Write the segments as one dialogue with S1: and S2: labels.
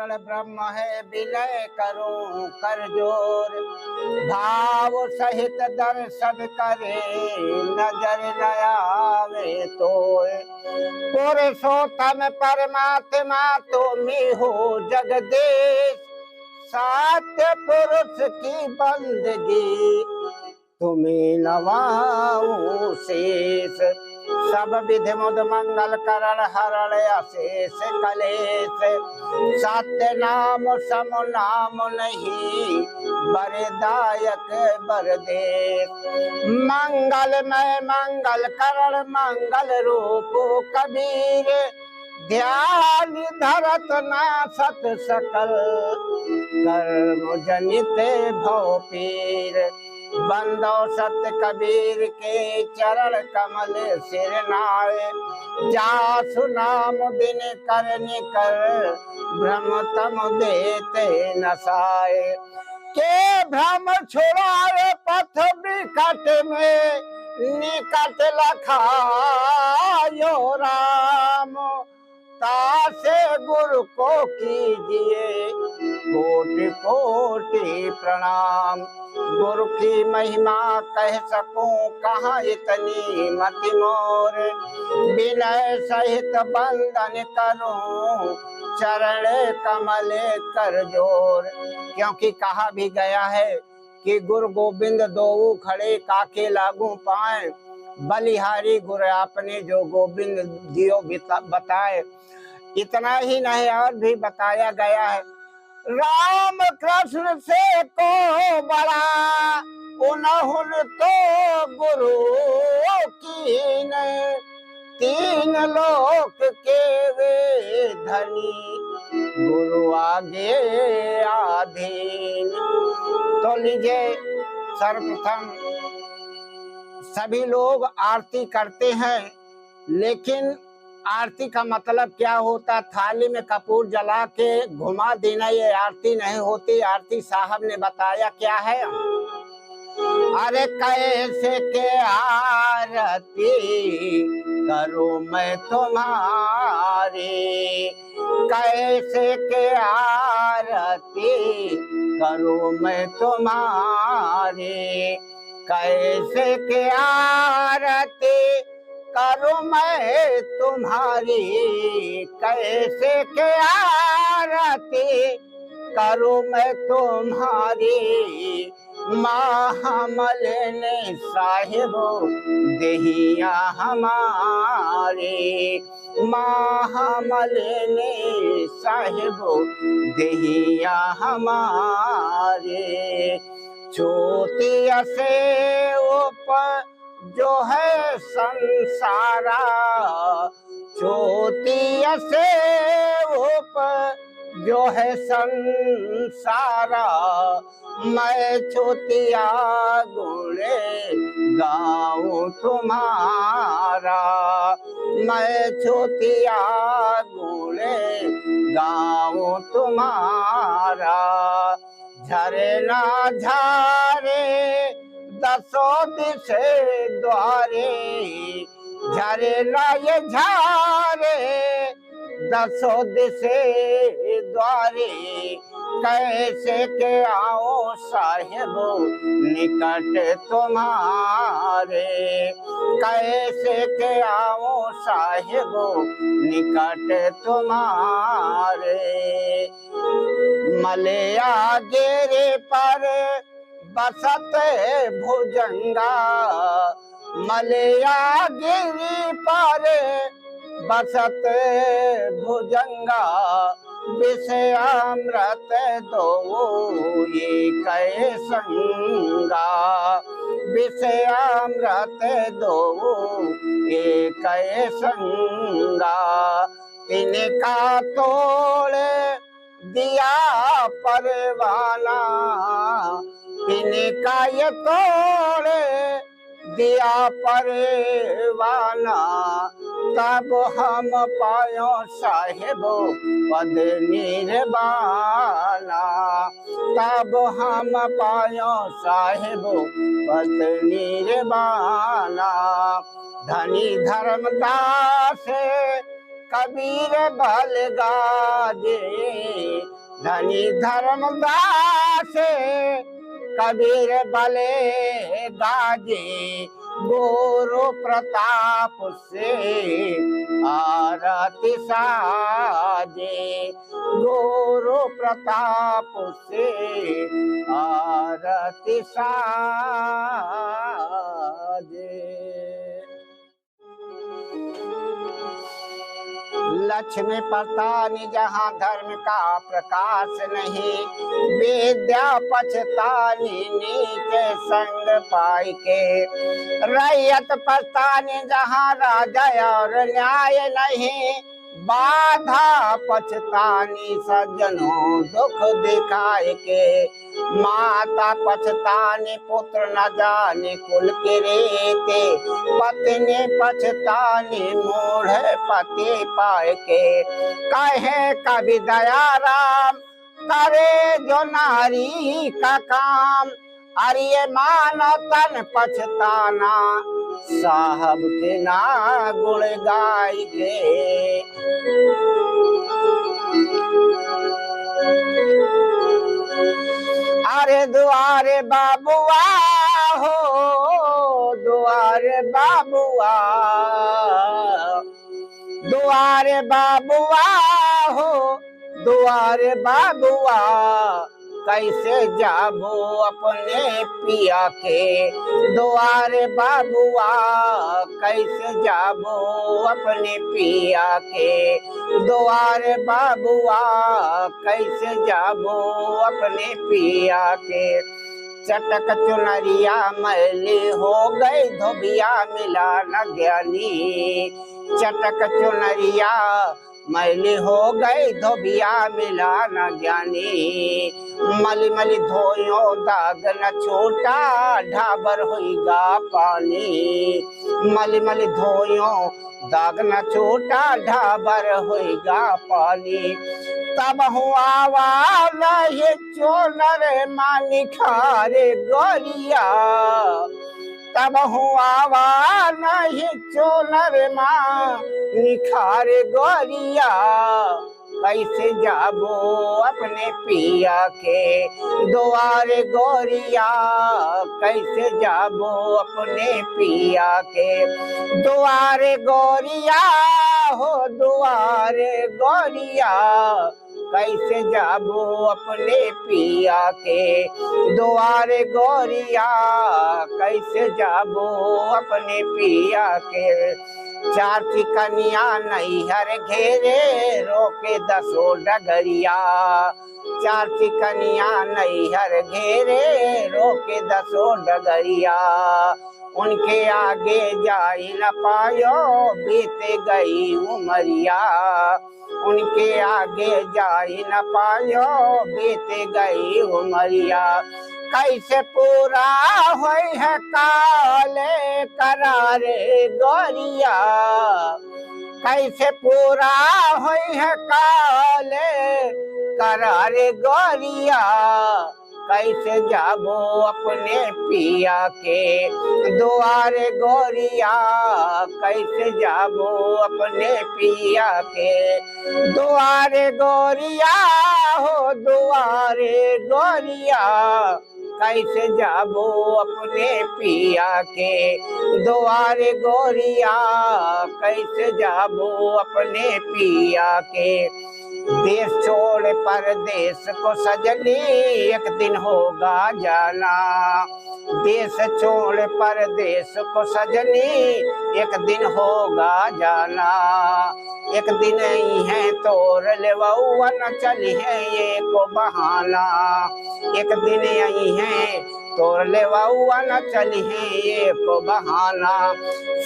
S1: कारण ब्रह्म है विलय करूं कर जोर। भाव सहित दर्शन करे नजर न आवे तोय। पुरुषोत्तम परमात्मा तुम्ही हो जगदीश। सत्य पुरुष की बंदगी तुम्हें नवाऊं शेष। सब विधि मुद मंगल करण हरण अशेष कलेश। सत्य नाम सम नाम नहीं बरदायक बरदेश। मंगलमय मंगल करण मंगल रूप कबीर। ध्यान धरत नासत सकल कर्म जनित भव पीर। बंदो सत्य कबीर के चरण कमल सिर नाए। जासु नाम दिन करनि कर भ्रम तम देते नसाए। के भ्रम छुड़ाए पथ विकट में निकट लखायो राम। तासे गुरु को कीजिए कोटि कोटि प्रणाम। गुरु की महिमा कह सकूं कहाँ इतनी मति मोर। विनय सहित बंदन करूं चरण कमल कर जोर। क्योंकि कहा भी गया है कि गुरु गोविंद दोऊ खड़े काके लागू पाए। बलिहारी गुरु आपने जो गोविंद दियो बताए। इतना ही नहीं और भी बताया गया है। राम कृष्ण से को बड़ा उन्हुन तो गुरु कीन। तीन लोक के वे धनी गुरु आगे आधीन। तो लीजिए सर्वप्रथम सभी लोग आरती करते हैं, लेकिन आरती का मतलब क्या होता? थाली में कपूर जला के घुमा देना ये आरती नहीं होती। आरती साहब ने बताया क्या है। अरे कैसे के आरती करूं मैं तुम्हारी। कैसे के आरती करूं मैं तुम्हारी। कैसे के आरती करूं मैं तुम्हारी। कैसे के आरती करूं मैं तुम्हारी। महामलिनी साहिबो देहिया हमारे। महामलिनी साहिबो देहिया हमारे। चोटिया से ऊपर जो है संसारा। चोटिया से ऊपर जो है संसारा। मैं चोटिया गुणे गाऊं तुम्हारा। मैं चोटिया गुणे गाऊं तुम्हारा। झरे ना झारे दसों दिशे द्वारे। झरे ना ये झारे दसों दिशे द्वारे। कैसे के आओ साहिबो निकट तुम्हारे। कैसे के आओ साहिबो निकट तुम्हारे। मलया गिरे पर बसत भुजंगा। मलया गिरी पर बसत भुजंगा। विषयामृत दो ये कै संगा। विषयामृत दो ये कै संगा। तिनका तोड़ दिया परवाना। तिनका ये तोड़ दिया परवाना। तब हम पायो साहिबो पद निर्वाणा। तब हम पायो साहिबो पद निर्वाणा। धनी धर्मदास कबीर बल गाजे, धनी धर्मदास कबीर बले गाजे, गुरु प्रताप से आरती साजे, गुरु प्रताप से आरती साजे। लक्ष्मी पछतानी जहाँ धर्म का प्रकाश नहीं, विद्या पछतानी नीचे संग पाई के, रैयत पछतानी जहाँ राजा और न्याय नहीं, बाधा पछतानी सज्जनों दुख दिखाए के, माता पछतानी पुत्र न जाने कुल के रेते, पत्नी पछतानी मूढ़ पति पाए के, कहे कवि दयाराम करे जो नारी का काम, अरे मानो तन पछताना साहब के ना गुण गाय के। अरे दुआरे बाबुआ हो, दुआरे बाबुआ, दुआरे बाबुआ हो, दुआरे बाबुआ, कैसे जाबो अपने पिया के, दुआरे बाबुआ कैसे जाबो अपने पिया के, दुआरे बाबुआ कैसे जाबो अपने पिया के। चटक चुनरिया मैली हो गई धोबिया मिला न ज्ञानी, चटक चुनरिया मैली हो गई धोबिया मिला न ज्ञानी, मली मली धोयो दाग न छोटा ढाबर होइगा पानी, मली मली धोयो दाग न छोटा ढाबर होइगा पानी, तब हुआ नहीं चोनर मानी खारे गोरिया, तब हुआ नहीं चोनर माँ निखारे गोरिया, कैसे जाबो अपने पिया के, दुआरे गोरिया कैसे जाबो अपने पिया के, दुआरे गोरिया हो, दुआरे गोरिया कैसे जाबो अपने पिया के, दुआरे गोरिया कैसे जाबो अपने पिया के। चार चिकनिया नैहर घेरे रोके दसो डगरिया, चार चिकनिया नैहर घेरे रोके दसो डगरिया, उनके आगे जाई न पायो बीते गई उमरिया, उनके आगे जाई न पायो बीते गई उमरिया, कैसे पूरा होई है काले करारे गोरिया, कैसे पूरा होई है काले करारे गोरिया, कैसे जाबो अपने पिया के, दुआरे गोरिया कैसे जाबो अपने पिया के, दुआरे गोरिया हो, दुआरे गोरिया कैसे जाबो अपने पिया के, दुआरे गोरिया कैसे जाबो अपने पिया के। देश छोड़ परदेश को सजनी एक दिन होगा जाना, देश छोड़ परदेश को सजनी एक दिन होगा जाना, एक दिन ही है तोर लेवौआ न चली है ये को बहाना, एक दिन यही है तोर लेवौआ न चली है ये को बहाना,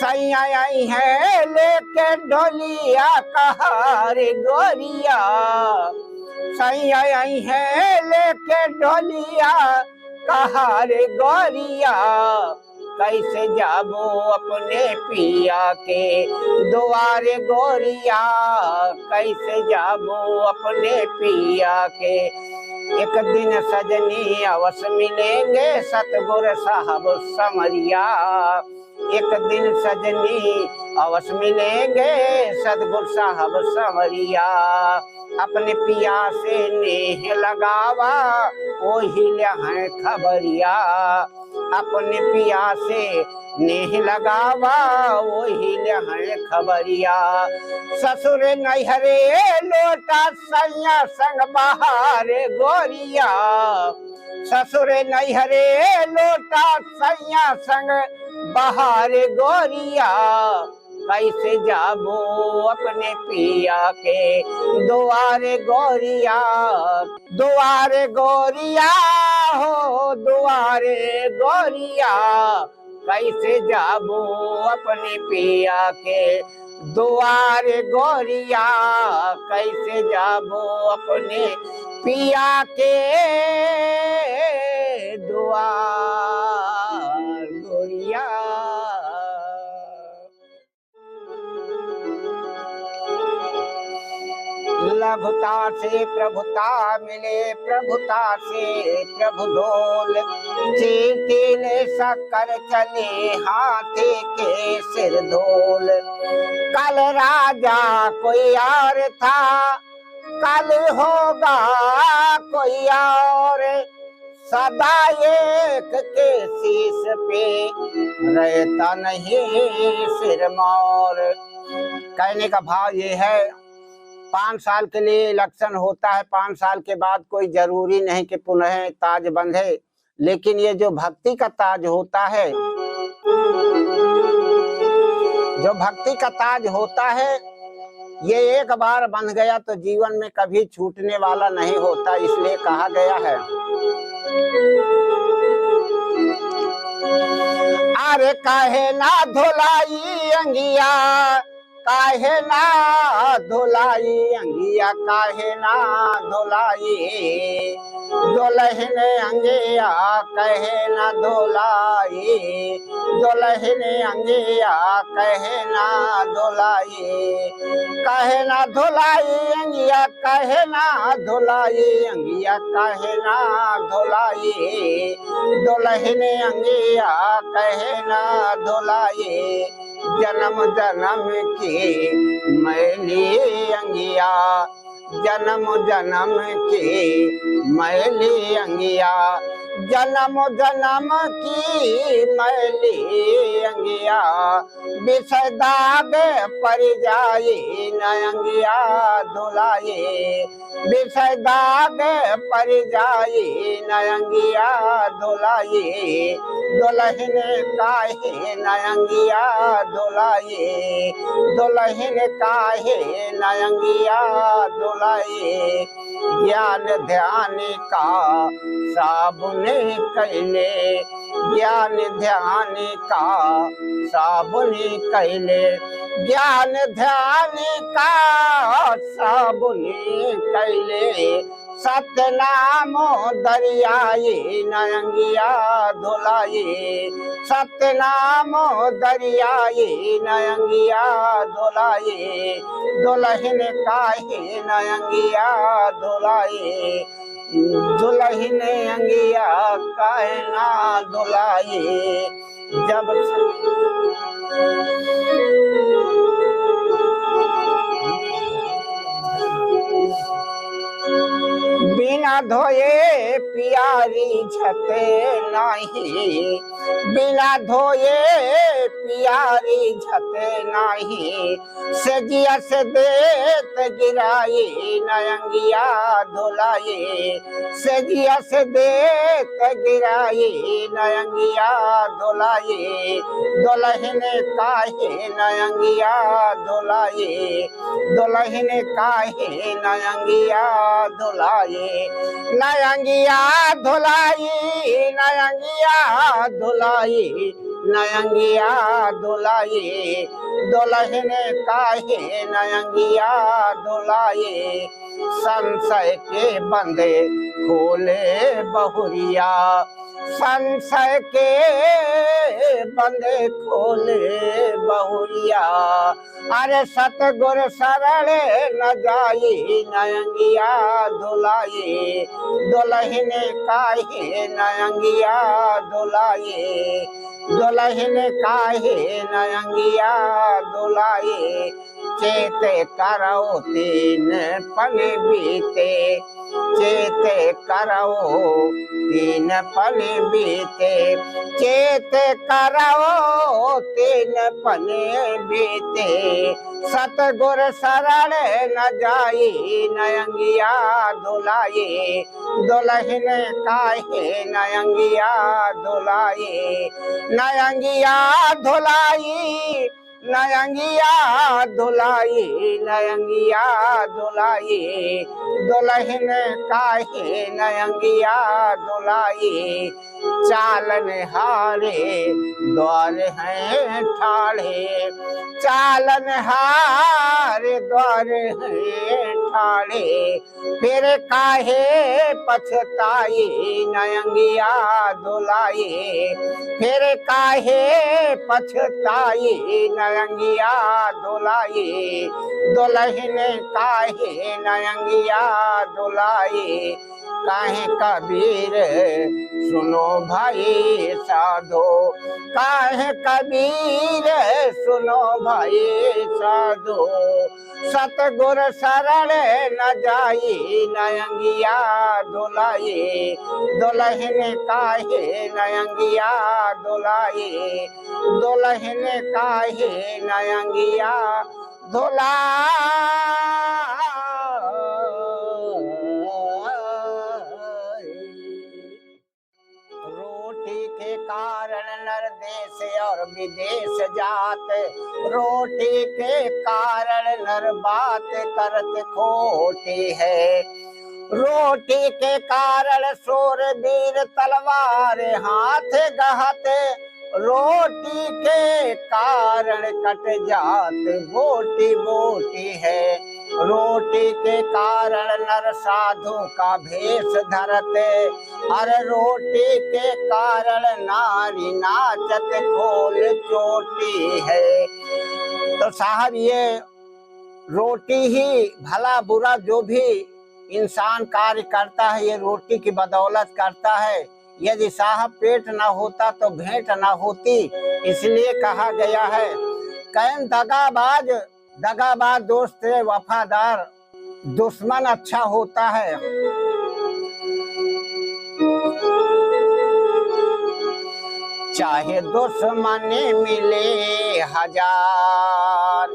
S1: सैया आई है लेके डोलिया कहारे गोरिया, सैया आई है लेके डोलिया कहारे गोरिया, कैसे जाबो अपने पिया के, दुआरे गोरिया कैसे जाबो अपने पिया के। एक दिन सजनी अवश्य मिलेंगे सतगुर साहब समरिया, एक दिन सजनी अवश्य मिलेंगे सतगुरु साहब संवरिया। अपने पिया से नेह लगावा वही है खबरिया। अपने पिया से नेह लगावा वही है खबरिया। ससुर नैहरे लोटा सैया संग बहारे गोरिया। ससुर नैहरे लोटा सैया संग बहारे गोरिया। कैसे जाबो अपने पिया के दुआरे गोरिया। दुआरे गोरिया हो दुआरे गोरिया। कैसे जाबो अपने पिया के दुआरे गोरिया। कैसे जाबो अपने पिया के दुआर गोरिया। लघुता से प्रभुता मिले प्रभुता से प्रभु डोल। चीटिल शक्कर चले हाथी के सिर धोल। कल राजा कोई और था कल होगा कोई और। सदा एक के शीश पे रहता नहीं सिर मोर। कहने का भाव ये है 5 साल के लिए इलेक्शन होता है, 5 साल के बाद कोई जरूरी नहीं कि पुनः ताज बंधे, लेकिन ये जो भक्ति का ताज होता है, जो भक्ति का ताज होता है, ये एक बार बंध गया तो जीवन में कभी छूटने वाला नहीं होता। इसलिए कहा गया है अरे काहे ना धुलाई अंगिया। काहे ना धुलाई अंगिया। काहे ना धुलाई दुल्हन अंगिया। कहे ना धुलाई दुल्हन अंगिया। कहे ना धुलाई। कहे ना धुलाई अंगिया। कहे ना धुलाई अंगिया। कहे ना धुलाई दुल्हन अंगिया। कहे ना धुलाई जन्म जन्म की मैली अंगिया। जन्म जन्म की मैली अंगिया। जन्म जन्म की मैली अंगिया। विषय दाग पर जाए न अंगिया धुलाए। विषय दाग पर जाए न अंगिया धुलाए। दुल्हन काहे न अंगिया धुलाए। दुल्हन काहे न अंगिया धुलाए। ज्ञान ध्यान का साबुन कैले। ज्ञान ध्यान का साबुन कैले। ज्ञान ध्यान का साबुन कैले। सतनाम दरियाए न अंगिया धुलाए। सतनाम दरियाए न अंगिया धुलाए। दुल्हन काहे न अंगिया धुलाए। दुल्हन अंगिया काहे ना धुलाए। जब बिना धोए पियारी झते नहीं। बिना धोए पियारी झते नहीं। सजिया से देत गिराई न अंगिया धुलाए। सजिया से देत गिराई न अंगिया धुलाए। दुल्हन काहे न अंगिया धुलाए। दुल्हन काहे न अंगिया धुलाए। न अंगिया धुलाई न अंगिया धुलाई। न अंगिया धुलाई दुल्हन काहे न अंगिया धुलाए। संशय के बंदे खोले बहुरिया। संशय के बंदे खोले बहुरिया। अरे सतगुर शरण न जाई न अंगिया धुलाए। दुल्हन काहे न अंगिया धुलाए। दुल्हन काहे नयंगिया दुलाए, चेत करो तीन पल बीते, चेत करो तीन पल बीते, चेत करो तीन पल बीते, सतगुर शरण न जाई नयंगिया दुलाए, दुल्हन काहे नयंगिया दुलाए, नयंगिया धुलाई, नयंगिया धुलाई, नयंगिया धुलाई, दुल्हन काहे नयंगिया दुलाई, चालन हारे द्वार हैं ठाड़े, चालन हारे द्वार हैं ठाड़े, फिर काहे पछताई नयंगिया दुलाई, फिर काहे पछताई नयंगिया दुलाई, दुल्हन काहे नयंगिया दुलाई, काहे कबीर सुनो भाई साधो, काहे कबीर सुनो भाई साधो, सतगुर शरण न जाई नयंगिया दुलाई, दुल्हन काहे नयंगिया दुलाई, दुल्हन काहे नयंगिया दुलाई। रोटी के कारण नर देश और विदेश जात, रोटी के कारण नर बात करत खोटी है, रोटी के कारण शूरवीर तलवार हाथ गहत, रोटी के कारण कट जात बोटी बोटी है, रोटी के कारण नर साधु का भेष धरते, हर रोटी के कारण नारी नाचत खोल चोटी है। तो साहब ये रोटी ही भला बुरा जो भी इंसान कार्य करता है ये रोटी की बदौलत करता है। यदि साहब पेट ना होता तो भेंट ना होती, इसलिए कहा गया है कैन दगाबाज दोस्त है वफादार दुश्मन अच्छा होता है। चाहे दुश्मन मिले हजार,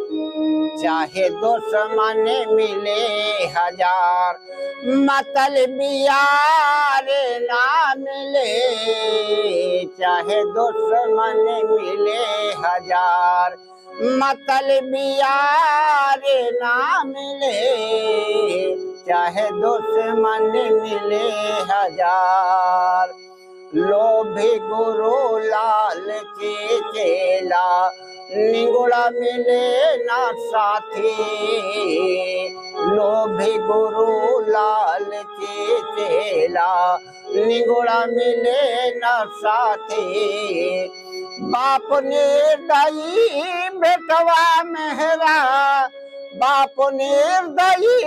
S1: चाहे दुश्मन मिले हजार, मतलबी यार ना मिले, चाहे दुश्मन मिले हजार, मतलबी यार ना मिले, चाहे दुश्मन मिले हजार। लोभी गुरु लालची चेला, निगुड़ा मिले ना साथी, लोभी गुरु लालची चेला, निगुड़ा मिले ना साथी। बाप निर्दयी बेटवा मेहरा, बाप निर्दयी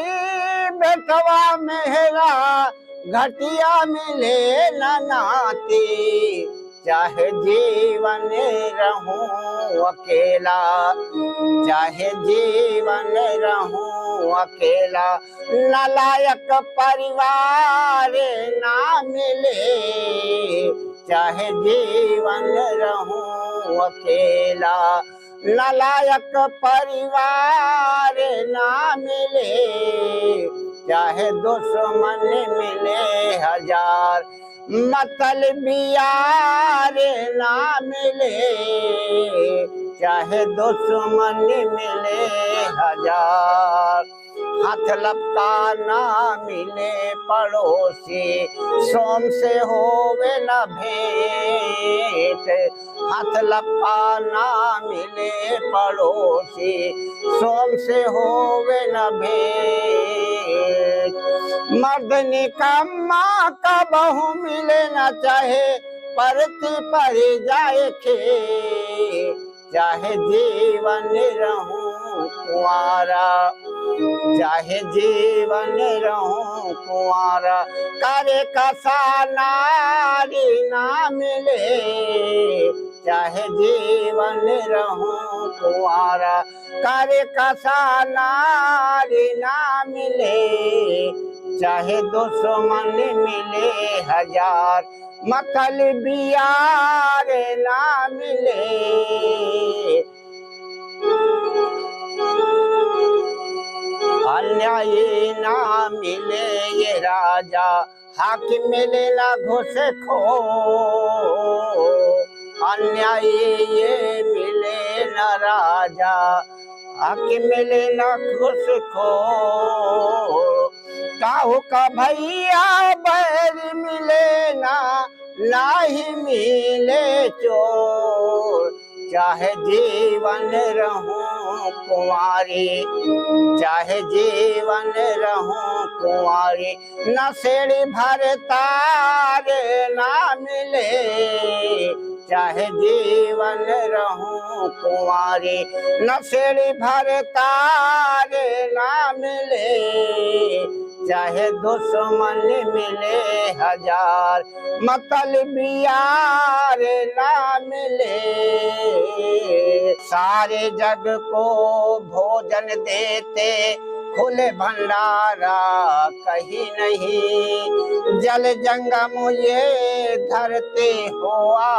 S1: बेटवा मेहरा, घटिया मिले न नाती, चाहे जीवन रहूं अकेला, चाहे जीवन रहूं अकेला, नालायक परिवार ना मिले, चाहे जीवन रहूं अकेला, नालायक परिवार ना मिले, चाहे दुश्मन मिले हजार, मतलबी यार ना मिले, चाहे दुश्मन मिले हजार। हाथ लपका ना मिले पड़ोसी, सोम से होवे न भेंट, हाथ लपका ना मिले पड़ोसी, सोम से होवे न भेंट। मर्द निकम्मा का बहू मिले न चाहे, परती पर जाए खे, चाहे जीवन रहूं कुंवारा, चाहे जीवन रहूं कुंवारा, करे कसा नारी ना मिले, चाहे जीवन रहूं कुंवारा। कर कसा नारी ना मिले, चाहे दुश्मन मिले हजार, मतलबी यार ना मिले। अन्यायी ना मिले ये राजा, हाकिम मिले ना घुसखोर। अन्यायी ये मिले न राजा, हाकिम मिले न घुसखोर। काहू का भैया बैर मिले ना ही मिले चोर। चाहे जीवन रहूं कुंवारी, चाहे जीवन रहूं कुंवारी, नशेड़ी भर तार ना मिले। चाहे जीवन रहूं कुंवारी, नशेड़ी भर तार ना मिले। चाहे दुश्मन मिले हजार, मतलबी यार ना मिले। सारे जग को भोजन देते खुले भंडारा कहीं नहीं। जल जंगम ये धरते हुआ,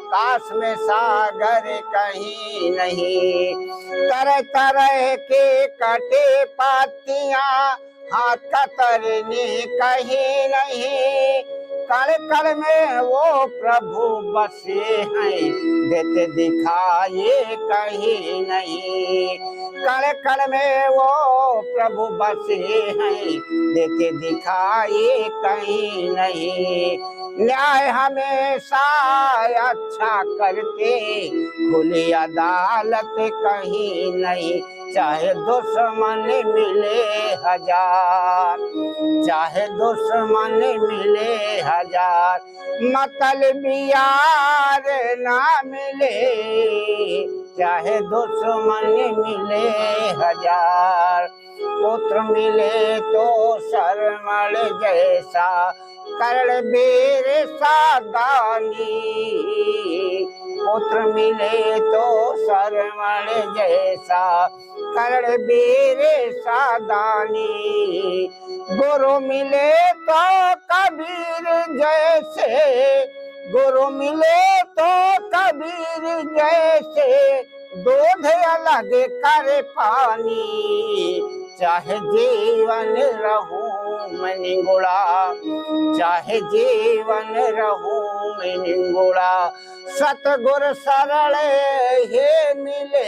S1: काश में सागर कहीं नहीं। तरह तरह के कटे पातियां, हाथ कतरनी कहीं नहीं। कण कण में वो प्रभु बसे हैं, देते दिखाए कहीं नहीं। कण कण में वो प्रभु बसे हैं, देते दिखाए कहीं नहीं। न्याय हमेशा अच्छा करते, खुली अदालत कहीं नहीं। चाहे दुश्मन मिले हजार, चाहे दुश्मन मिले हजार, मतलबी यार ना मिले। चाहे दुश्मन मिले हजार, पुत्र मिले तो शर्मण जैसा, कर्ण वीर सागानी। पुत्र मिले तो शर्मण जैसा, कर्ण वीर सादानी। गुरु मिले तो कबीर जैसे, गुरु मिले तो कबीर जैसे, दूध अलग कर पानी। चाहे जीवन रहूं मैं निगुड़ा, चाहे जीवन रहूं मैं निगुड़ा, सतगुर सरल हे मिले।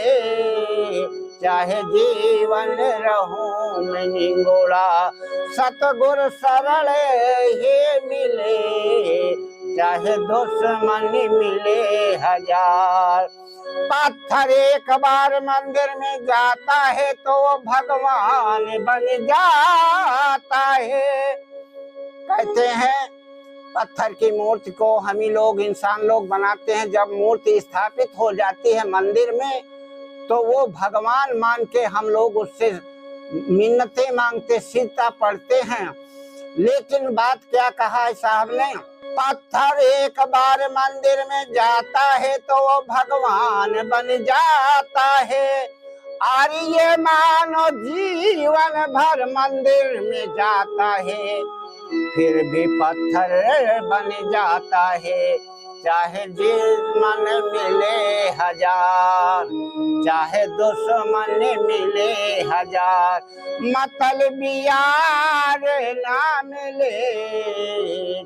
S1: चाहे जीवन रहूं मैं निगुड़ा, सतगुर सरल हे मिले। चाहे दुश्मन मिले हजार, पत्थर एक बार मंदिर में जाता है तो भगवान बन जाता है। कहते हैं पत्थर की मूर्ति को हम ही लोग इंसान लोग बनाते हैं। जब मूर्ति स्थापित हो जाती है मंदिर में तो वो भगवान मान के हम लोग उससे मिन्नतें मांगते, सीता पढ़ते हैं। लेकिन बात क्या कहा है साहब ने, पत्थर एक बार मंदिर में जाता है तो वो भगवान बन जाता है। आर्य मानो जीवन भर मंदिर में जाता है, फिर भी पत्थर बन जाता है। चाहे दुश्मन मिले हजार, चाहे दुश्मन मिले हजार, मतलबी यार ना मिले।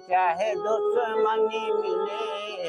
S1: चाहे दुश्मन मिले